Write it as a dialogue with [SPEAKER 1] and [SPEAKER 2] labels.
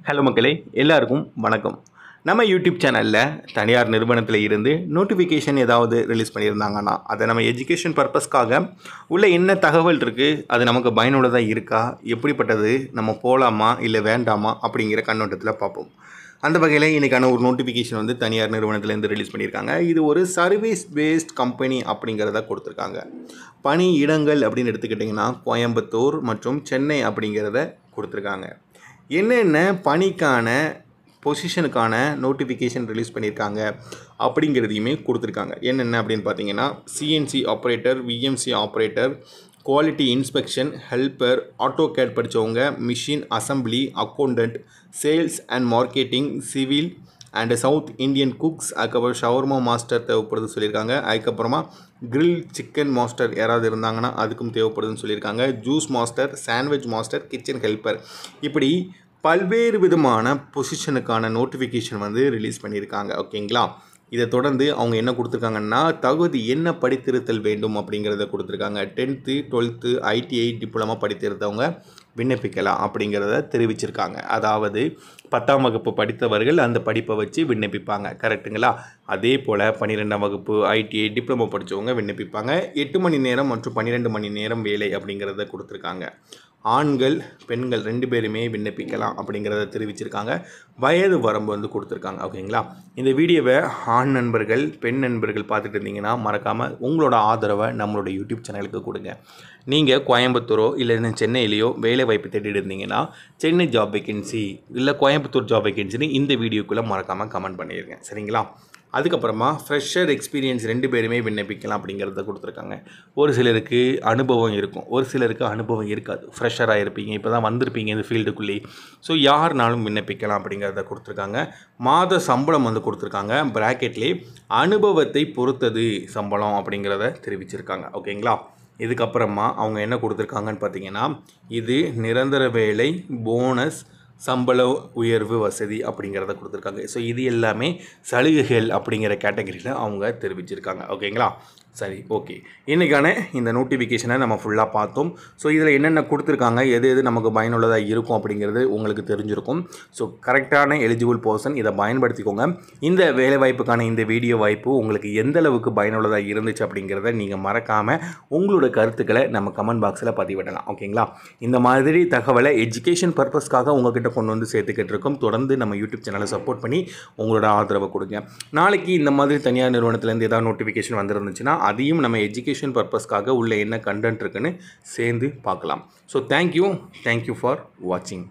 [SPEAKER 1] Hello மக்களே, எல்லாருக்கும் வணக்கம். நம்ம யூடியூப் சேனலில் தனியார் நிறுவனத்தில் இருந்து நோட்டிஃபிகேஷன் ஏதாவது ரிலீஸ் பண்ணியிருந்தாங்கன்னா அதை நம்ம எஜுகேஷன் பர்பஸ்க்காக உள்ள என்ன தகவல் இருக்குது, அது நமக்கு பயனுள்ளதாக இருக்கா, எப்படிப்பட்டது, நம்ம போகலாமா இல்லை வேண்டாமா அப்படிங்கிற கண்ணோட்டத்தில் பார்ப்போம். அந்த வகையில் இன்றைக்கான ஒரு நோட்டிஃபிகேஷன் வந்து தனியார் நிறுவனத்திலேருந்து ரிலீஸ் பண்ணியிருக்காங்க. இது ஒரு சர்வீஸ் பேஸ்ட் கம்பெனி அப்படிங்கிறத கொடுத்துருக்காங்க. பணி இடங்கள் அப்படின்னு எடுத்துக்கிட்டிங்கன்னா கோயம்புத்தூர் மற்றும் சென்னை அப்படிங்கிறத கொடுத்துருக்காங்க. என்னென்ன பணிக்கான பொசிஷனுக்கான நோட்டிஃபிகேஷன் ரிலீஸ் பண்ணியிருக்காங்க அப்படிங்கிறதையுமே கொடுத்துருக்காங்க. என்னென்ன அப்படின்னு பார்த்தீங்கன்னா CNC operator, VMC operator, quality inspection helper, AutoCAD படித்தவங்க, machine assembly, accountant, sales and marketing, civil and south Indian cooks, அதுக்கப்புறம் ஷவர்மா மாஸ்டர் தேவைப்படுதுன்னு சொல்லியிருக்காங்க. அதுக்கப்புறமா கிரில் சிக்கன் மாஸ்டர் யாராவது இருந்தாங்கன்னா அதுக்கும் தேவைப்படுதுன்னு சொல்லியிருக்காங்க. Juice master, sandwich master, kitchen helper, இப்படி பல்வேறு விதமான பொசிஷனுக்கான நோட்டிஃபிகேஷன் வந்து ரிலீஸ் பண்ணியிருக்காங்க. ஓகேங்களா? இதை தொடர்ந்து அவங்க என்ன கொடுத்துருக்காங்கன்னா தகுதி என்ன படித்திருத்தல் வேண்டும் அப்படிங்கிறத கொடுத்துருக்காங்க. 10th 12th ITI டிப்ளமா படித்திருந்தவங்க விண்ணப்பிக்கலாம் அப்படிங்கிறத தெரிவிச்சிருக்காங்க. அதாவது 10ஆம் வகுப்பு படித்தவர்கள் அந்த படிப்பை வச்சு விண்ணப்பிப்பாங்க. கரெக்டுங்களா? அதே போல் 12ஆம் வகுப்பு ITI டிப்ளமோ படித்தவங்க விண்ணப்பிப்பாங்க. 8 மணி நேரம் மற்றும் 12 மணி நேரம் வேலை அப்படிங்கிறத கொடுத்துருக்காங்க. ஆண்கள் பெண்கள் 2 பேருமே விண்ணப்பிக்கலாம் அப்படிங்கிறத தெரிவிச்சிருக்காங்க. வயது வரம்பு வந்து கொடுத்துருக்காங்க. ஓகேங்களா? இந்த வீடியோவை ஆண் நண்பர்கள் பெண் நண்பர்கள் பார்த்துட்டு இருந்தீங்கன்னா மறக்காமல் உங்களோட ஆதரவை நம்மளோட யூடியூப் சேனலுக்கு கொடுங்க. நீங்கள் கோயம்புத்தூரோ இல்லை சென்னையிலையோ வேலை வாய்ப்பு தேடிட்டு இருந்தீங்கன்னா சென்னை ஜாப் வேகன்சி இல்லை கோயம்புத்தூர் ஜாப் வேகன்சின்னு இந்த வீடியோக்குள்ளே மறக்காமல் கமெண்ட் பண்ணிடுங்க. சரிங்களா? அதுக்கப்புறமா ஃப்ரெஷர் எக்ஸ்பீரியன்ஸ் 2 பேருமே விண்ணப்பிக்கலாம் அப்படிங்கிறத கொடுத்துருக்காங்க. ஒரு சிலருக்கு அனுபவம் இருக்கும், ஒரு சிலருக்கு அனுபவம் இருக்காது. ஃப்ரெஷராக இருப்பீங்க, இப்போ தான் வந்திருப்பீங்க இந்த ஃபீல்டுக்குள்ளே. ஸோ யாருனாலும் விண்ணப்பிக்கலாம் அப்படிங்கிறத கொடுத்துருக்காங்க. மாத சம்பளம் வந்து கொடுத்துருக்காங்க. ப்ராக்கெட்லேயே அனுபவத்தை பொறுத்தது சம்பளம் அப்படிங்கிறத தெரிவிச்சிருக்காங்க. ஓகேங்களா? இதுக்கப்புறமா அவங்க என்ன கொடுத்துருக்காங்கன்னு பார்த்தீங்கன்னா இது நிரந்தர வேலை, போனஸ், சம்பள உயர்வு வசதி அப்படிங்கிறத கொடுத்துருக்காங்க. ஸோ இது எல்லாமே சலுகைகள் அப்படிங்கிற கேட்டகரியில் அவங்க தெரிவிச்சிருக்காங்க. ஓகேங்களா? சரி, ஓகே. இன்றைக்கான இந்த நோட்டிஃபிகேஷனை நம்ம ஃபுல்லாக பார்த்தோம். ஸோ இதில் என்னென்ன கொடுத்துருக்காங்க, எது எது நமக்கு பயனுள்ளதாக இருக்கும் அப்படிங்கிறது உங்களுக்கு தெரிஞ்சிருக்கும். ஸோ கரெக்டான எலிஜிபிள் பர்சன் இதை பயன்படுத்திக்கோங்க. இந்த வேலைவாய்ப்புக்கான இந்த வீடியோ வாய்ப்பு உங்களுக்கு எந்த அளவுக்கு பயனுள்ளதாக இருந்துச்சு அப்படிங்கிறத நீங்கள் மறக்காமல் உங்களோட கருத்துக்களை நம்ம கமெண்ட் பாக்ஸில் பதிவிடலாம். ஓகேங்களா? இந்த மாதிரி தகவலை எஜுகேஷன் பர்பஸ்க்காக உங்கள்கிட்ட கொண்டு வந்து சேர்த்துக்கிட்டு இருக்கோம். தொடர்ந்து நம்ம யூடியூப் சேனலை சப்போர்ட் பண்ணி உங்களோட ஆதரவை கொடுங்க. நாளைக்கு இந்த மாதிரி தனியார் நிறுவனத்துலேருந்து ஏதாவது நோட்டிஃபிகேஷன் வந்துருந்துச்சுன்னா அதையும் நம்ம எஜுகேஷன் பர்பஸ்க்காக உள்ள என்ன கண்டென்ட் இருக்குன்னு சேர்ந்து பார்க்கலாம். ஸோ தேங்க்யூ ஃபார் வாட்சிங்.